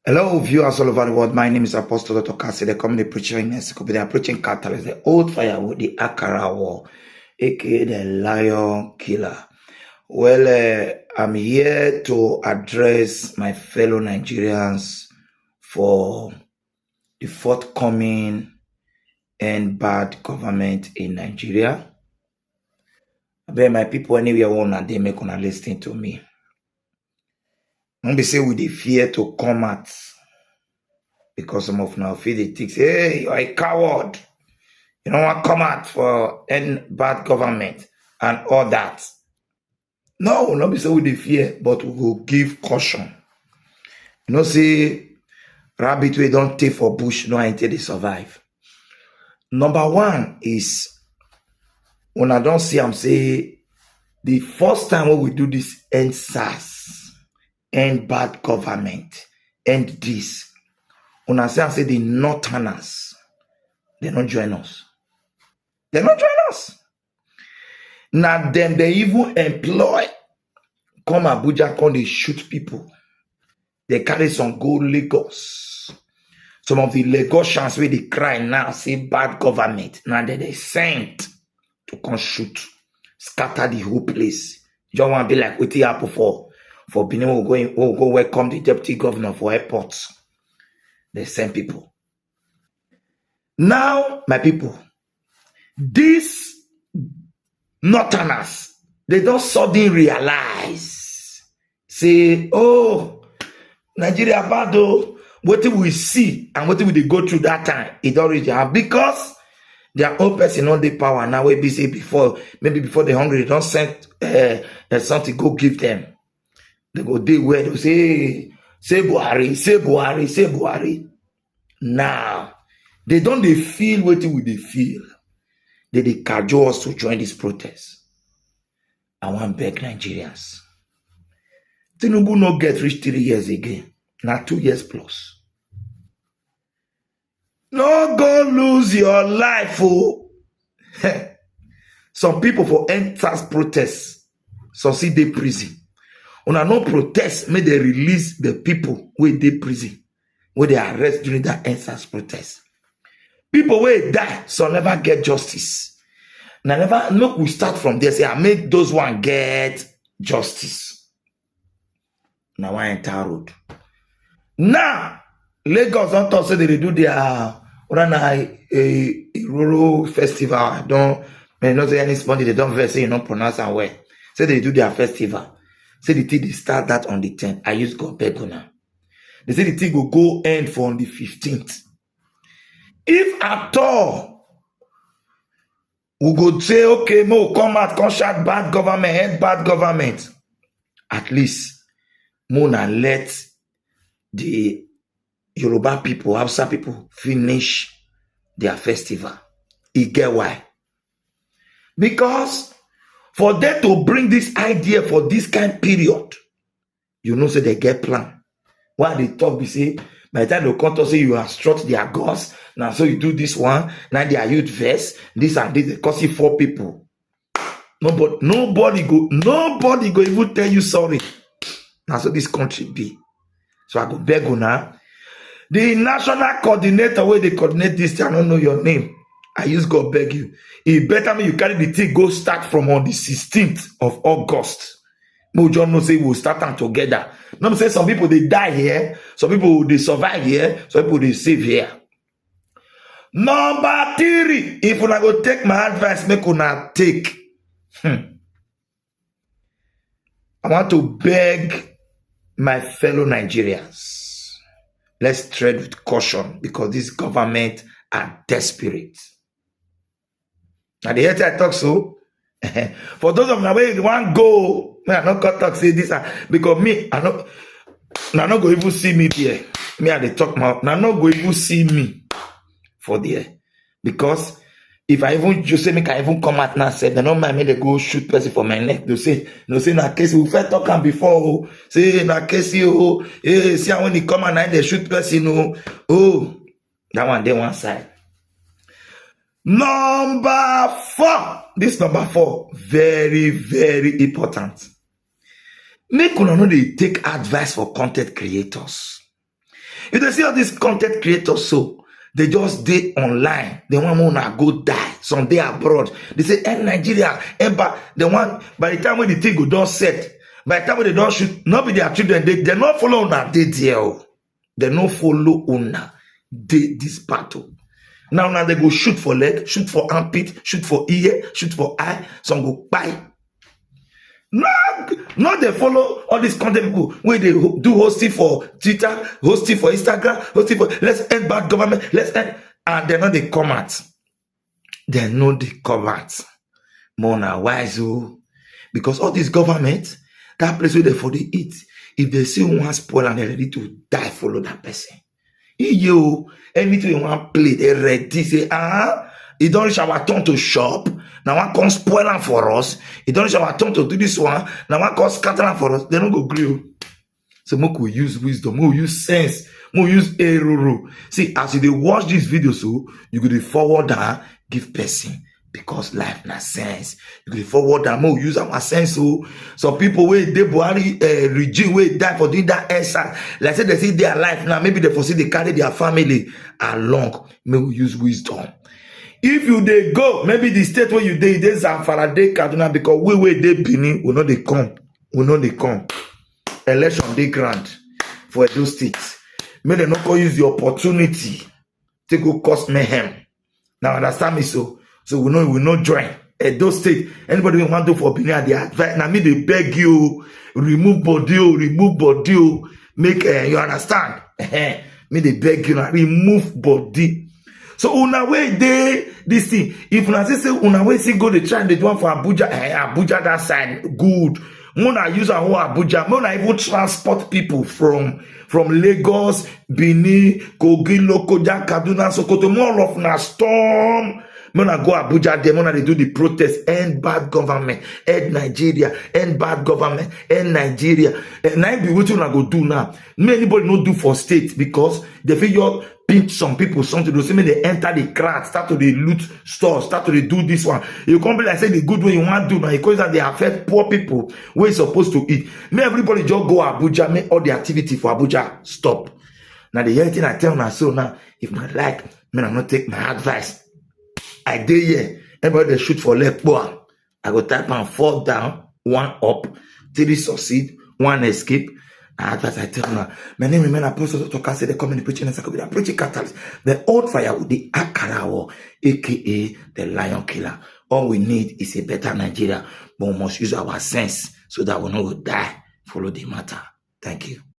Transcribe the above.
Hello, viewers all over the world. My name is Apostle Dr. Kasi, the community preacher in Mexico. They are preaching catalyst, the old firewood, the Akara war, aka the lion killer. Well, I'm here to address my fellow Nigerians for the forthcoming and bad government in Nigeria. I bet my people anywhere want and they make on listen to me. Don't be say with the fear to come out. Because some of now feel they think, hey, you're a coward. You don't want to come out for any bad government and all that. No, not be so with the fear, but we will give caution. You know, say, rabbit we don't take for bush, no until they survive. Number one is, when I don't see them say, the first time when we do this, end SARS, end bad government, end this. When I say the Northerners, they don't join us. They don't join us. Now then they even employ, come Abuja, come they shoot people. They carry some gold Lagos. Some of the Lagosians where they cry now, say bad government. Now they sent to come shoot, scatter the whole place. You don't want to be like what the apple for Benin will go welcome the deputy governor for airports. They send people. Now, my people, these Northerners, they don't suddenly realize, say, oh, Nigeria bad though. What we see and what we go through that time, it already have because their own person on the power now. We be say before, maybe before they're hungry, they don't send something go give them. They go they where they say. Say Buhari, say Buhari, say Buhari. Now, they don't they feel what they feel. They cajole us to join this protest. I want to beg Nigerians. Tinubu no get rich 3 years again. Now 2 years plus. No go lose your life, oh. Some people for end-SARS protests, some see they prison. Una no protest, may they release the people where they prison, where they arrest during that end-SARS protest. People where die, so never get justice. Now never look, we start from there. Say I make those one get justice. Now I enter road. Now Lagos don't talk say they do their a rural festival. I don't not say any Monday they don't say you don't pronounce and well. Say they do their festival. Say the thing they start that on the 10th. I use God begona. They say the thing will go end for on the 15th. If at all we go say, okay, no, come out, come shout bad government, end bad government. At least Mona let the Yoruba people, Hausa people finish their festival. You get why? Because for them to bring this idea for this kind of period, you know, say they get plan. While they talk, they say, by the time they come to say you have struck their gods, now so you do this one, now they are youth vest, this and this, they cost you 4 people. Nobody go even tell you sorry. Now so this country be. So I go beg you now. The national coordinator where they coordinate this, I don't know your name. I use God beg you. It better me you carry the thing, go start from on the 16th of August. No John no say we'll start them together. No say some people they die here, some people they survive here, some people they save here. Number 3, if una go take my advice, make una take. I want to beg my fellow Nigerians. Let's tread with caution because this government are desperate. Now the head I talk so. For those of them where you want go, I not got talk say this because me, I not go even see me there. Me I they talk about now not go even see me for there. Because if I even just say make I even come out now, say they don't mind me they go shoot person for my neck. They say na case we first talk am before. Say na case you see when they come and they shoot person that one they one side. Number 4. This number 4, very, very important. Make una know they take advice for content creators. If they see all these content creators, so they just dey online. They want to go die. Some day abroad. They say, Nigeria, the one by the time when the thing go don't set, by the time when they don't shoot, not be their children, they not follow una dey there. They not follow una dey this battle. Now they go shoot for leg, shoot for armpit, shoot for ear, shoot for eye. Some go buy. Not they follow all these content people where they do hosting for Twitter, hosting for Instagram, hosting for let's end bad government, let's end, and they know they come out. They know they come out. Mona wise, because all this government, that place where they for the eat, if they see one spoil and they're ready to die, follow that person. You anything you want play, they ready say it don't reach our turn to shop. Now one come spoil them for us. It don't reach our turn to do this one. Now one come scatter them for us. They don't go grill. So we will use wisdom, we will use sense, we will use error. See, as you watch this video, so you go to forward and give person. Because life na sense. You go forward and we use our sense. So some people where they Buhari regime where die for doing that exercise. Like say they see their life now. Maybe they foresee they carry their family along. May we use wisdom. If you they go, maybe the state where you dey Zamfara, dey Kaduna, because we dey Benin, we know they come. We know they come. Election dey grant for those states. May they not go use the opportunity to go cause mayhem. Now understand me so. So we know join. At those states, anybody who want to do for Benin, they advise. Now me they beg you, remove body, make you understand. Me they beg you now, remove body. So una way they this thing. If una say una way see go the try and they do one for Abuja, Abuja that side good. Mona use our whole Abuja. Mona even transport people from Lagos, Benin, Kogi, Lokoja, Kaduna, Sokoto. More of na storm. Mona go Abuja there. Mona they do the protest. End bad government. End Nigeria. End bad government. End Nigeria. And now be what una go do now. Many anybody no do for state because they figure pinch some people something to see me they enter the crowd, start to the loot stores, start to the do this one. You come be like say the good way you want to do now because that they affect poor people where supposed to eat. May everybody just go Abuja, make all the activity for Abuja stop. Now the only thing I tell now so now, if my like, man, I'm not take my advice. I did here. Everybody they shoot for leg boy. I go type and fall down, one up, 3 succeed, 1 escape. As I tell now, my name is Apostle Dr. Kasi, the community preaching and the preaching catalyst, the old fire with the Akarawo, aka the lion killer. All we need is a better Nigeria, but we must use our sense so that we not will die. Follow the matter. Thank you.